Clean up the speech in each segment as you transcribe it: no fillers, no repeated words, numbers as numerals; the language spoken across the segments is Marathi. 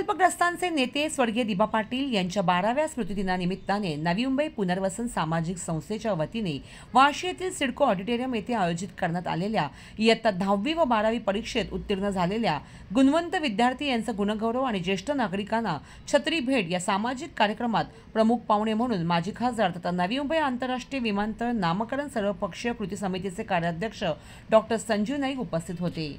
संकल्पग्रस्तांचे नेते स्वर्गीय दिबा पाटील यांच्या 12व्या स्मृतिदिनानिमित्ताने नवी मुंबई पुनर्वसन सामाजिक संस्थेच्या वतीने वाशी येथील सिडको ऑडिटोरियम येथे आयोजित करण्यात आलेल्या इयत्ता 10वी व 12वी परीक्षेत उत्तीर्ण झालेल्या गुणवंत विद्यार्थी यांचा गुणगौरव आणि ज्येष्ठ नागरिकांना छत्री भेट या सामाजिक कार्यक्रमात प्रमुख पाहुणे म्हणून माजी खासदार तथा नवी मुंबई आंतरराष्ट्रीय विमानतळ नामकरण सर्वपक्षीय कृती समितीचे कार्याध्यक्ष डॉक्टर संजीव नाईक उपस्थित होते।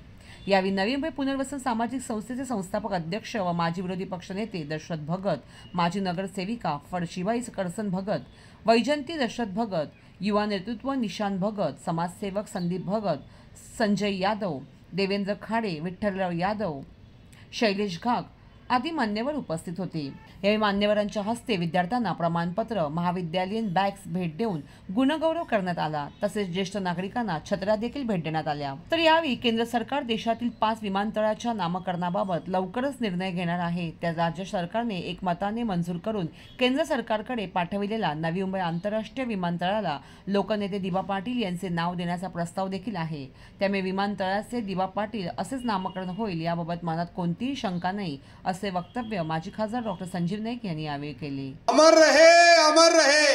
यावेळी नवी मुंबई पुनर्वसन सामाजिक संस्थेचे संस्थापक अध्यक्ष व माजी विरोधी पक्षनेते दशरथ भगत, माजी नगरसेविका फडशिबाई करसन भगत, वैजंती दशरथ भगत, युवा नेतृत्व निशांत भगत, समाजसेवक संदीप भगत, संजय यादव, देवेंद्र खाडे, विठ्ठलराव यादव, शैलेश घाग आदी मान्यवर उपस्थित होते। यावेळी मान्यवरांच्या हस्ते विद्यार्थ्यांना प्रमाणपत्र, महाविद्यालयीन बॅग्स भेट देऊन गुणगौरव करण्यात आला। तसेच ज्येष्ठ नागरिकांना छत्र्या देखील भेट देण्यात आल्या। तर यावेळी केंद्र सरकार देशातील 5 विमानतळाच्या नामकरणाबाबत लवकरच निर्णय घेणार आहे। त्या राज्य सरकारने एकमताने मंजूर करून केंद्र सरकारकडे पाठविलेला नवी मुंबई आंतरराष्ट्रीय विमानतळाला लोकनेते दिबा पाटील यांचे नाव देण्याचा प्रस्ताव देखील आहे। त्यामुळे विमानतळाचे दिबा पाटील असेच नामकरण होईल याबाबत मनात कोणतीही शंका नाही असे वक्तव्य माजी खासदार डॉक्टर संजीव नाईक यांनी यावेळी केले। अमर रहे, अमर रहे,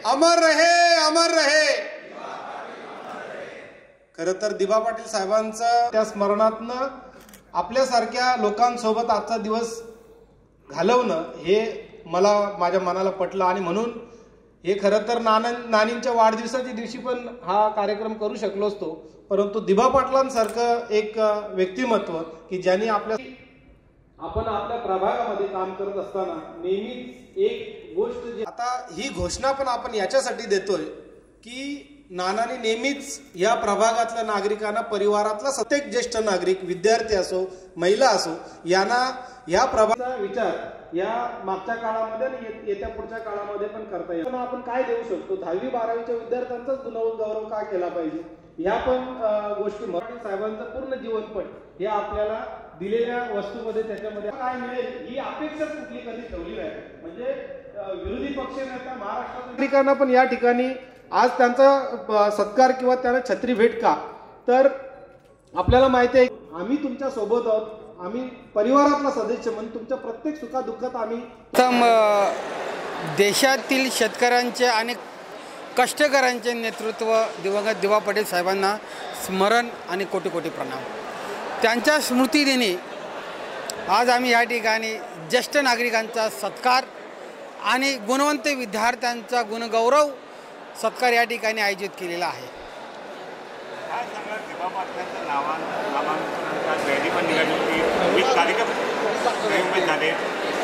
अमर रहे, अमर रहे। खरं तर दिबा पाटील साहेबांचं त्या स्मरणातनं आपल्यासारख्या लोकांसोबत आजचा दिवस घालवणं हे मला माझ्या मनाला पटलं आणि म्हणून हे खरं तर नानींच्या वाढदिवसाच्या दिवशी पण हा कार्यक्रम करू शकलो असतो, परंतु दिबा पाटलांसारखं एक व्यक्तिमत्व की ज्यांनी आपण आपल्या प्रभागामध्ये काम करत असताना नेहमीच एक गोष्ट जी आता ही घोषणा पण आपण याच्यासाठी देतोय की नानांनी नेहमीच या प्रभागातल्या नागरिकांना, परिवारातला प्रत्येक ज्येष्ठ नागरिक, विद्यार्थी असो, महिला असो, यांना या प्रभागाचा विचार या मागच्या काळामध्ये आणि येत्या पुढच्या काळामध्ये पण करता येईल। आपण काय देऊ शकतो, 10वी 12वीच्या विद्यार्थ्यांचाच गुणगौरव का केला पाहिजे, ह्या पण गोष्टी मराठी साहेबांचं पूर्ण जीवनपट हे आपल्याला दिलेल्या वस्तूमध्ये त्याच्यामध्ये काय मिळेल ही अपेक्षा कुठली कधी ठेवली नाही। म्हणजे विरोधी पक्षनेता महाराष्ट्रात नागरिकांना पण या ठिकाणी आज त्यांचा सत्कार किंवा त्यांना छत्री भेट का, तर आपल्याला माहिती आहे आम्ही तुमच्या सोबत आहोत, आम्ही परिवारातला सदस्य म्हणून तुमच्या प्रत्येक सुखादुःखात आम्ही देशातील शेतकऱ्यांचे आणि कष्टकऱ्यांचे नेतृत्व दिवंगत दिबा पाटील साहेबांना स्मरण आणि कोटी कोटी प्रणाम। त्यांच्या स्मृतिदिनी आज आम्ही या ठिकाणी ज्येष्ठ नागरिकांचा सत्कार आणि गुणवंत विद्यार्थ्यांचा गुणगौरव सत्कार या ठिकाणी आयोजित केलेला आहे। काय सांगा, दिबा पाटलांच्या नामांकनाचा रॅली पण निघाली होती, विविध कार्यक्रम झाले,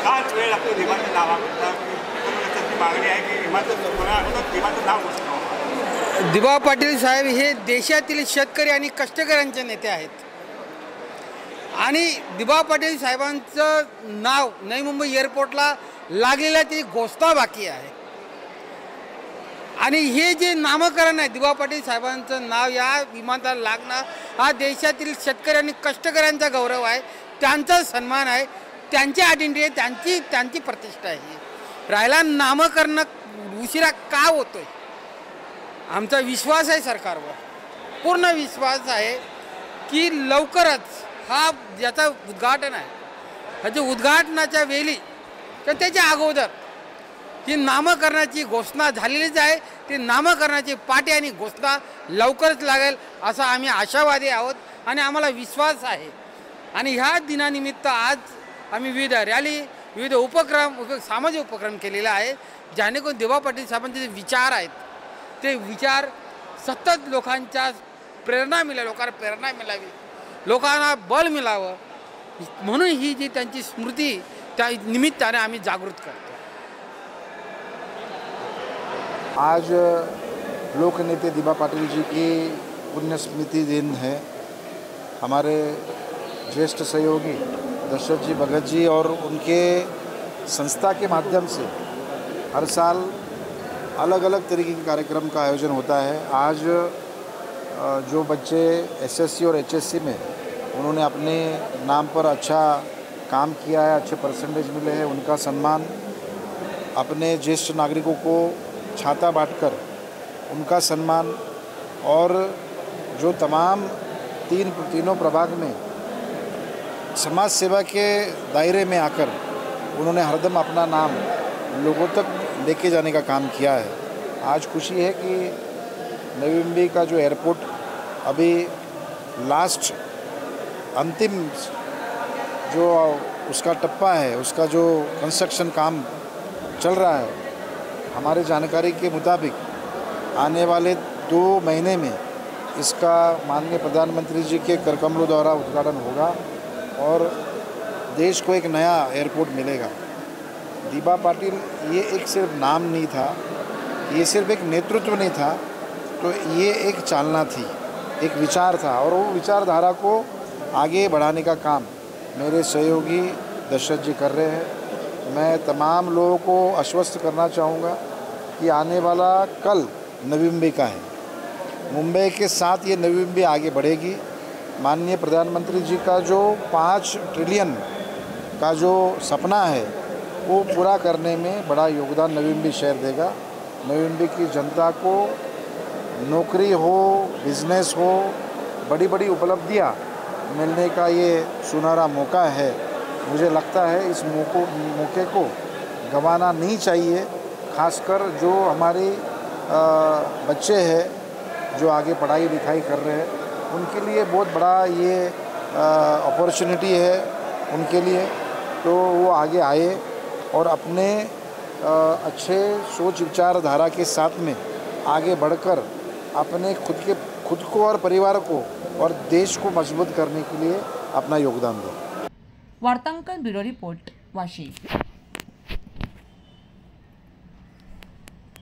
काच वेळ लागतो दिबाच्या नावाकरता मागणी आहे की दिबाचं नाव घोषणा। दिबा पाटील साहेब हे देशातील शेतकरी आणि कष्टकऱ्यांचे नेते आहेत आणि दिबा पाटील साहेबांचं नाव नवी मुंबई एअरपोर्टला लागलेलं ती घोषणा बाकी आहे आणि हे जे नामकरण आहे दिबा पाटील साहेबांचं नाव या विमानतळाला लागणं हा देशातील शेतकरी आणि कष्टकऱ्यांचा गौरव आहे, त्यांचा सन्मान आहे, त्यांची आयडेंटिटी आहे, त्यांची प्रतिष्ठा आहे। राहिला नामकरण उशिरा का होतोय, आमचा विश्वास आहे सरकारवर, पूर्ण विश्वास आहे की लवकरच हा ज्याचा उद्घाटन आहे ह्याच्या उद्घाटनाच्या वेळी तर त्याच्या अगोदर ही नामकरणाची घोषणा झालेलीच आहे। ती नामकरणाची पाटी आणि घोषणा लवकरच लागेल असा आम्ही आशावादी आहोत आणि आम्हाला विश्वास आहे। आणि ह्या दिनानिमित्त आज आम्ही विविध रॅली, विविध उपक्रम, सामाजिक उपक्रम केलेला आहे, जेणेकरून दिबा पाटील साहेबांचे जे विचार आहेत ते विचार सतत लोकांच्या प्रेरणा मिळावी, लोकांना बल मिळावं, म्हणून ही जी त्यांची स्मृती त्या निमित्ताने आम्ही जागृत करतो। आज लोकनेते दिबा पाटिल जी की पुण्य स्मृति दिन है। हमारे ज्येष्ठ सहयोगी दशरथ जी भगत जी और उनके संस्था के माध्यम से हर साल अलग अलग तरीके के कार्यक्रम का आयोजन होता है। आज जो बच्चे एसएससी और एचएससी में उन्होंने अपने नाम पर अच्छा काम किया है, अच्छे परसेंटेज मिले हैं, उनका सम्मान, अपने ज्येष्ठ नागरिकों को छाता बांटकर उनका सम्मान, और जो तमाम तीनों प्रभाग में समाज सेवा के दायरे में आकर उन्होंने हरदम अपना नाम लोगों तक लेके जाने का काम किया है। आज खुशी है कि नवी मुंबई का जो एयरपोर्ट अभी लास्ट अंतिम जो उसका टप्पा है, उसका जो कंस्ट्रक्शन काम चल रहा है, हमारे जानकारी के मुताबिक आने वाले 2 महीने में इसका माननीय प्रधानमंत्री जी के कर कमलों द्वारा उद्घाटन होगा और देश को एक नया एयरपोर्ट मिलेगा। दिबा पाटिल ये एक सिर्फ नाम नहीं था, ये सिर्फ एक नेतृत्व नहीं था, तो ये एक चालना थी, एक विचार था और वो विचारधारा को आगे बढ़ाने का काम मेरे सहयोगी दशरथ जी कर रहे हैं। मैं तमाम लोगों को आश्वस्त करना चाहूँगा कि आने वाला कल नवी मुंबई का है। मुंबई के साथ ये नवी मुंबई आगे बढ़ेगी। माननीय प्रधानमंत्री जी का जो 5 ट्रिलियन का जो सपना है वो पूरा करने में बड़ा योगदान नवी मुंबई शहर देगा। नवी मुंबई की जनता को नौकरी हो, बिजनेस हो, बड़ी बड़ी उपलब्धियां मिलने का ये सुनहरा मौका है। मुझे लगता है इस मौके को गंवाना नहीं चाहिए। खासकर जो हमारे बच्चे हैं जो आगे पढ़ाई लिखाई कर रहे हैं, उनके लिए बहुत बड़ा ये अपॉर्चुनिटी है उनके लिए। तो वो आगे आए और अपने अच्छे सोच विचारधारा के साथ में आगे बढ़कर अपने खुद को और परिवार को और देश को मजबूत करने के लिए अपना योगदान दें। वार्तांकन ब्युरो रिपोर्ट, वाशी।